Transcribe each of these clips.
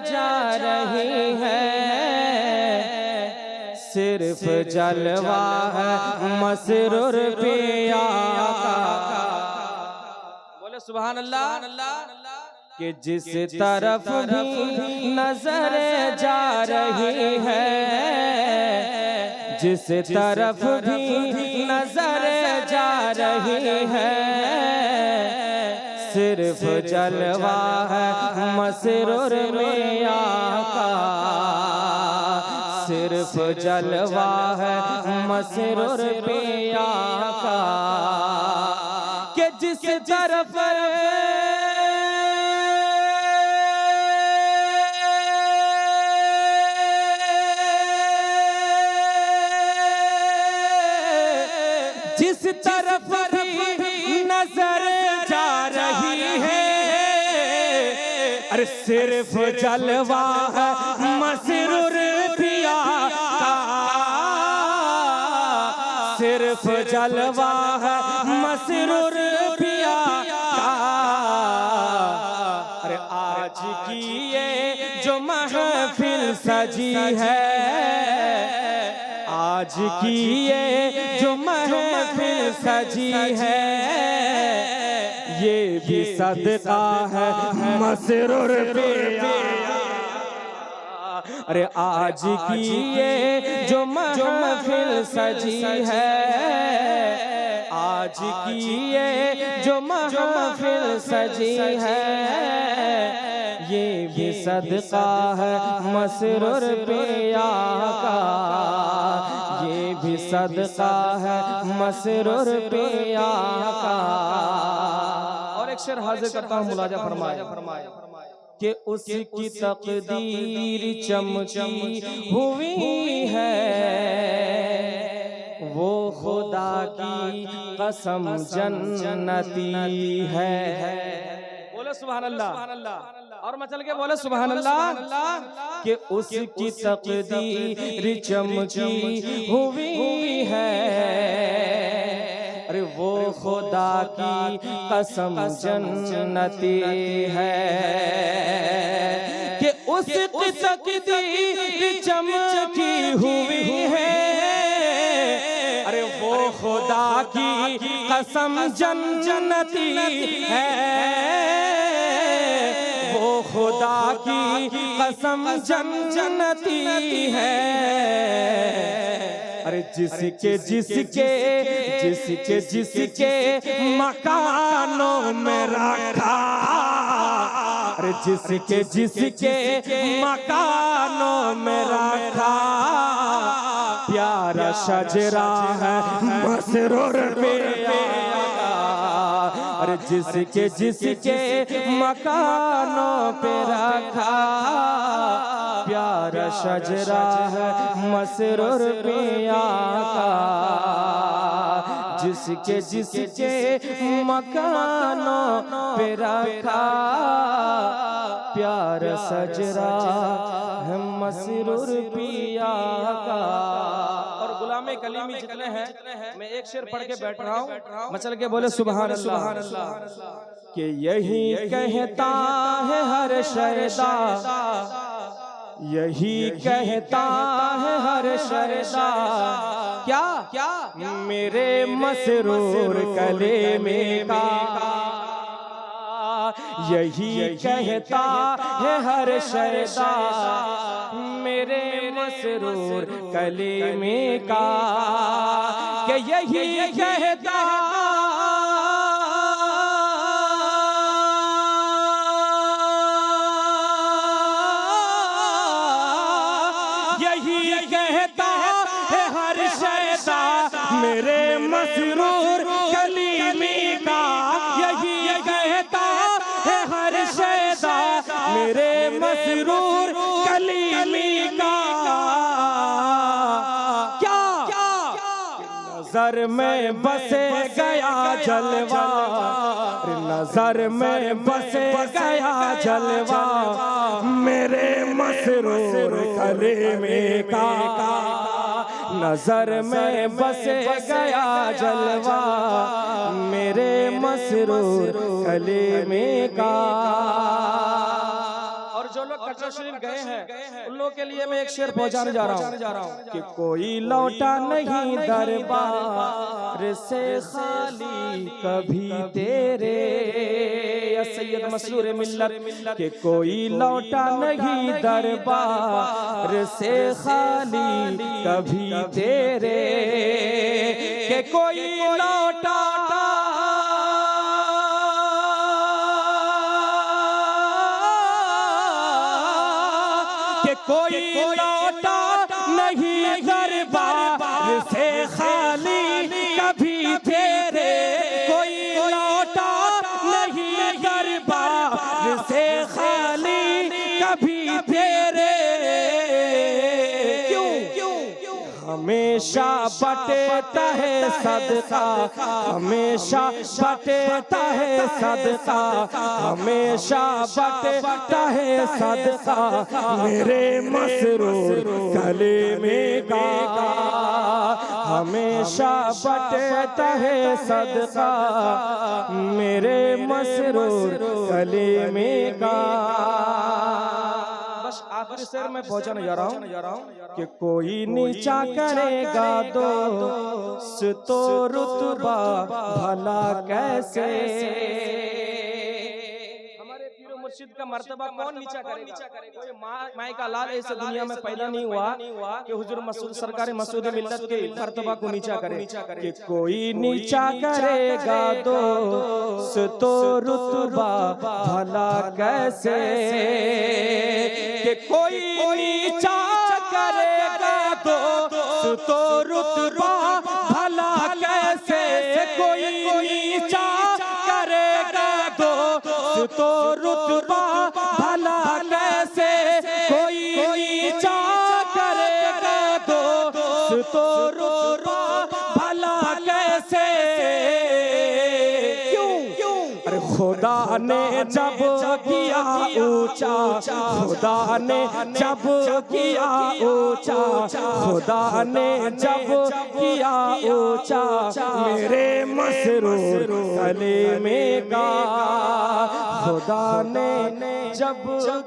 जा रही है, सिर्फ जलवा है मसरूर पिया का। बोले सुभान अल्लाह। कि जिस तरफ भी नजर जा रही है, जिस तरफ भी नजर जा रही है, सिर्फ जलवा है मसरूर मियां का, सिर्फ जलवा है मसरूर मियां का। कि जिस तरफ जिस तरफ भी नजर जा रही है, अरे सिर्फ जलवा है मसरूर पिया का, सिर्फ जलवा है मसरूर पिया का। अरे आज की ये जो महफिल सजी है, आज की ये जो महफिल सजी है, ये भी सदका है मसरूर पिया। अरे आज की ये जो महफिल सजी है, आज की ये जो महफिल सजी है, ये भी सदका है मसरूर पिया का, ये भी सदका है मसरूर पिया का। और एक शेर हाजिर करता हूँ, मुलाजा फरमाए कि उसकी तकदीर चमकी हुई है, वो खुदा की कसम जन्नती है। बोले सुभान अल्लाह। और मचल के बोले सुभान अल्लाह। कि उसकी तकदीर चमकी हुई है, अरे वो खुदा की कसम जन्नती है। कि उसकी तकदीर चमकी हुई है, अरे वो खुदा की कसम जन्नती है, वो खुदा की कसम जन्नती है। अरे जिसके जिसके जिसके जिसके मकानों में रखा, अरे जिसके जिसके मकानों में रखा, प्यारा शजरा है मसरूर पिया। अरे जिसके जिसके मकानों पे रखा, प्यारा शजरा है मसरूर पिया का, जिसके जिसके मकानों पे रखा, प्यारा शजरा है मसरूर पिया का। और गुलामे कलीमी जितने हैं, मैं एक शेर पढ़ के बैठ रहा हूँ, मचल के बोले सुभान अल्लाह। कि यही कहता है हर शरदा, यही कहता है हर शरदा, क्या क्या मेरे मसरूर कलेमे का, यही कहता है हर शरदा मेरे मसरूर कलेमे का। कि यही कहता मेरे मसरूर कलीमी का, यही कहता है हर शैदा मेरे मसरूर कलीमी का। क्या नजर में बसे गया जलवा, नजर में बसे गया जलवा मेरे मसरूर कलीमी का। नजर में बस गया जलवा मेरे मसरूर कलेमे का। और और जो लोग कटरा शरीफ गए हैं उन लोगों के लिए मैं एक शेर पहुंचाने जा रहा हूँ कि कोई लौटा नहीं दरबार से खाली कभी तेरे, या सैयद मसरूर मिल्लत के कोई लौटा नहीं दरबार से खाली कभी तेरे, के कोई लौटा कोई लौटा नहीं दरबार से खाली कभी तेरे, कोई लौटा नहीं दरबार से खाली कभी तेरे, क्यों हमेशा बटेता है सदका, हमेशा बटेता है सदका, हमेशा बटेता है सदका मेरे मसरूर कलेमे का, हमेशा बटेता है सदका मेरे मसरूर कलेमे का। बस आखिरी शेर में पहुंचाने जा रहा हूँ कि कोई नीचा करेगा दोस्तो रुतबा भला कैसे, हमारे पीर मुर्शिद का मर्तबा कौन नीचा करेगा? कोई माई का लाल ऐसे दुनिया में पैदा नहीं हुआ कि हुजूर मसूद सरकार मसूद मिल्लत के मर्तबा को नीचा करे, कि कोई नीचा करेगा दोस्तो रुतबा भला कैसे, कि कोई नीचा करेगा दोस्तो रुतबा भला कैसे, कोई नीचा करेगा दोस्तो रुतबा भला कैसे, कोई नीचा करेगा दोस्तो रुतबा भला कैसे, अरे खुदा ने जब किया ऊंचा, खुदा ने जब किया ऊंचा, खुदा ने जब किया ऊंचा मेरे मसरूर कलेमे का, खुदा ने जब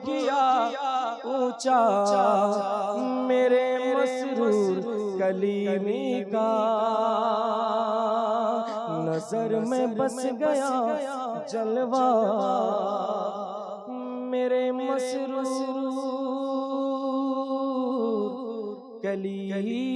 किया ऊंचा मेरे मसरूर कलीमी का, नजर में बस गया जलवा मेरे मसरूर कलीमी